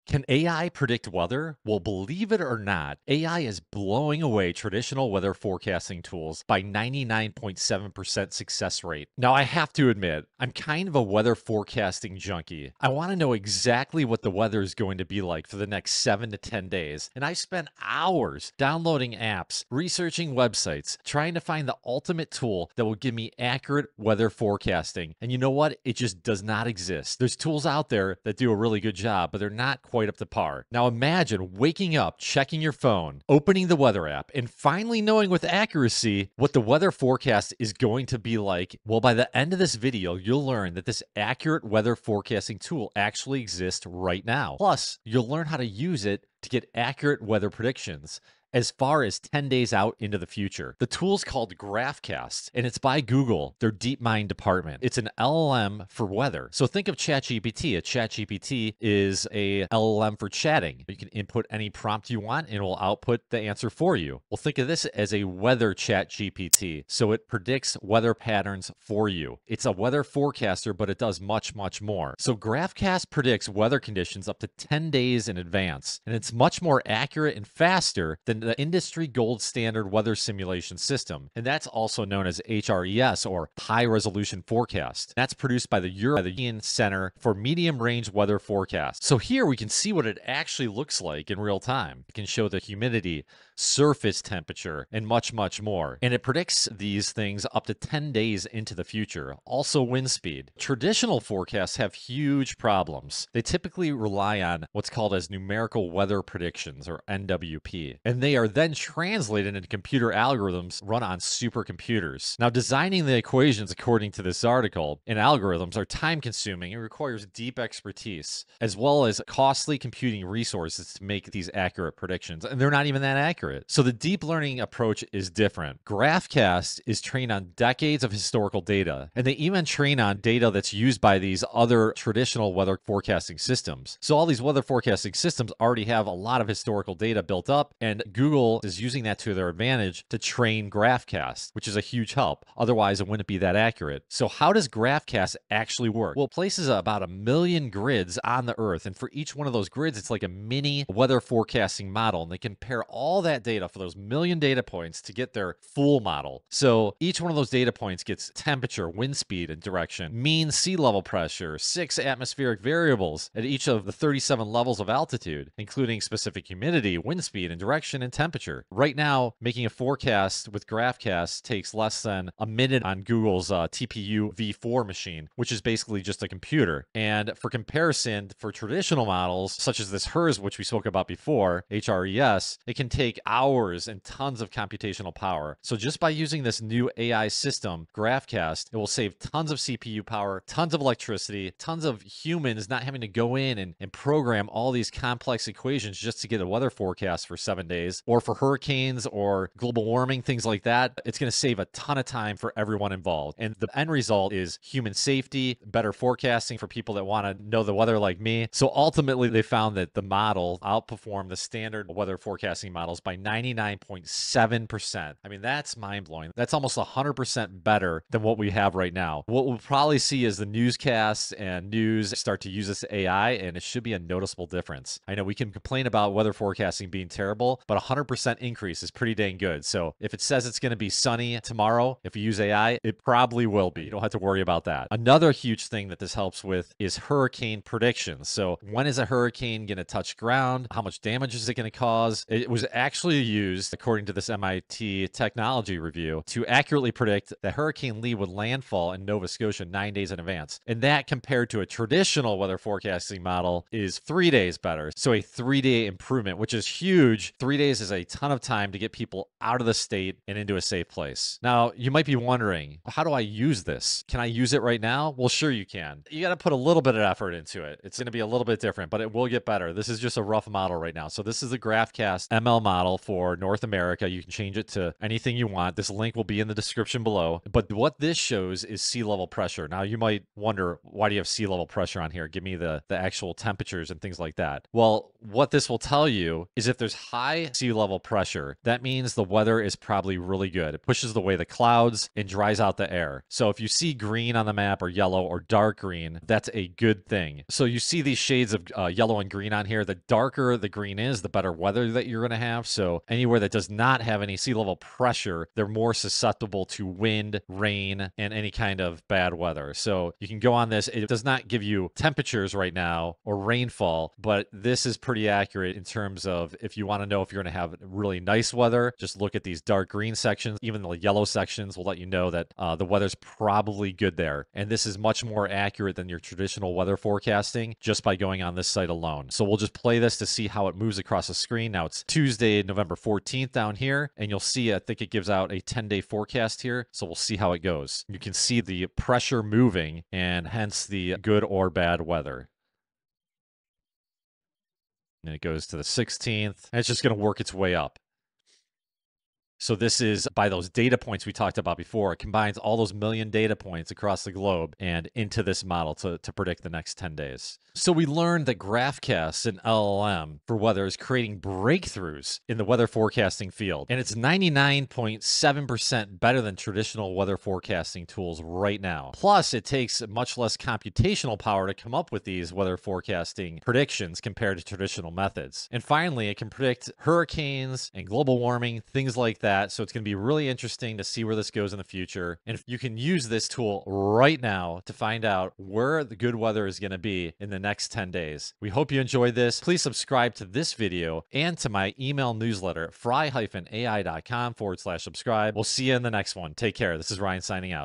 Can AI predict weather? Well, believe it or not, AI is blowing away traditional weather forecasting tools by 99.7% success rate. Now, I have to admit, I'm kind of a weather forecasting junkie. I want to know exactly what the weather is going to be like for the next 7 to 10 days, and I spent hours downloading apps, researching websites, trying to find the ultimate tool that will give me accurate weather forecasting. And you know what? It just does not exist. There's tools out there that do a really good job, but they're not quite up to par. Now imagine waking up, checking your phone, opening the weather app, and finally knowing with accuracy what the weather forecast is going to be like. Well, by the end of this video, you'll learn that this accurate weather forecasting tool actually exists right now. Plus, you'll learn how to use it to get accurate weather predictions as far as 10 days out into the future. The tool's called GraphCast, and it's by Google, their DeepMind department. It's an LLM for weather. So think of ChatGPT. A ChatGPT is a LLM for chatting. You can input any prompt you want, and it will output the answer for you. Well, think of this as a weather ChatGPT. So it predicts weather patterns for you. It's a weather forecaster, but it does much, much more. So GraphCast predicts weather conditions up to 10 days in advance, and it's much more accurate and faster than the industry gold standard weather simulation system, and that's also known as HRES, or High Resolution Forecast. That's produced by the European Center for Medium Range Weather Forecast. So here we can see what it actually looks like in real time. It can show the humidity, surface temperature, and much, much more. And it predicts these things up to 10 days into the future. Also wind speed. Traditional forecasts have huge problems. They typically rely on what's called as numerical weather predictions, or NWP. And they are then translated into computer algorithms run on supercomputers. Now, designing the equations according to this article and algorithms are time consuming and requires deep expertise, as well as costly computing resources to make these accurate predictions. And they're not even that accurate. So the deep learning approach is different. GraphCast is trained on decades of historical data, and they even train on data that's used by these other traditional weather forecasting systems. So all these weather forecasting systems already have a lot of historical data built up, and Google is using that to their advantage to train GraphCast, which is a huge help. Otherwise, it wouldn't be that accurate. So how does GraphCast actually work? Well, it places about 1 million grids on the Earth, and for each one of those grids, it's like a mini weather forecasting model, and they compare all that data for those 1 million data points to get their full model. So each one of those data points gets temperature, wind speed, and direction, mean sea level pressure, 6 atmospheric variables at each of the 37 levels of altitude, including specific humidity, wind speed, and direction, and temperature. Right now, making a forecast with GraphCast takes less than a minute on Google's TPU v4 machine, which is basically just a computer. And for comparison, for traditional models, such as this HERS, which we spoke about before, HRES, it can take hours and tons of computational power. So just by using this new AI system, GraphCast, it will save tons of CPU power, tons of electricity, tons of humans not having to go in and program all these complex equations just to get a weather forecast for 7 days, or for hurricanes or global warming, things like that. It's going to save a ton of time for everyone involved. And the end result is human safety, better forecasting for people that want to know the weather like me. So ultimately, they found that the model outperformed the standard weather forecasting models by 99.7%. I mean, that's mind-blowing. That's almost 100% better than what we have right now. What we'll probably see is the newscasts and news start to use this AI, and it should be a noticeable difference. I know we can complain about weather forecasting being terrible, but 100% increase is pretty dang good. So if it says it's going to be sunny tomorrow, if you use AI, it probably will be. You don't have to worry about that. Another huge thing that this helps with is hurricane predictions. So when is a hurricane going to touch ground? How much damage is it going to cause? It was actually used, according to this MIT technology review, to accurately predict that Hurricane Lee would landfall in Nova Scotia 9 days in advance. And that, compared to a traditional weather forecasting model, is 3 days better. So a 3-day improvement, which is huge. 3 days is a ton of time to get people out of the state and into a safe place. Now, you might be wondering, how do I use this? Can I use it right now? Well, sure you can. You got to put a little bit of effort into it. It's going to be a little bit different, but it will get better. This is just a rough model right now. So this is the GraphCast ML model for North America. You can change it to anything you want. This link will be in the description below. But what this shows is sea level pressure. Now, you might wonder, why do you have sea level pressure on here? Give me the actual temperatures and things like that. Well, what this will tell you is if there's high sea level pressure, that means the weather is probably really good. It pushes away the clouds and dries out the air. So if you see green on the map, or yellow, or dark green, that's a good thing. So you see these shades of yellow and green on here. The darker the green is, the better weather that you're going to have. So anywhere that does not have any sea level pressure, they're more susceptible to wind, rain, and any kind of bad weather. So you can go on this. It does not give you temperatures right now or rainfall, but this is pretty accurate in terms of if you want to know if you're going to have really nice weather, just look at these dark green sections. Even the yellow sections will let you know that the weather's probably good there. And this is much more accurate than your traditional weather forecasting just by going on this site alone. So we'll just play this to see how it moves across the screen. Now it's Tuesday, November 14th down here, and you'll see, I think it gives out a 10-day forecast here. So we'll see how it goes. You can see the pressure moving and hence the good or bad weather. And it goes to the 16th, and it's just going to work its way up. So this is by those data points we talked about before. It combines all those million data points across the globe and into this model to predict the next 10 days. So we learned that GraphCast, an LLM for weather, is creating breakthroughs in the weather forecasting field. And it's 99.7% better than traditional weather forecasting tools right now. Plus, it takes much less computational power to come up with these weather forecasting predictions compared to traditional methods. And finally, it can predict hurricanes and global warming, things like that. So it's going to be really interesting to see where this goes in the future. And if you can use this tool right now to find out where the good weather is going to be in the next 10 days. We hope you enjoyed this. Please subscribe to this video and to my email newsletter at fry-ai.com/subscribe. We'll see you in the next one. Take care. This is Ryan signing out.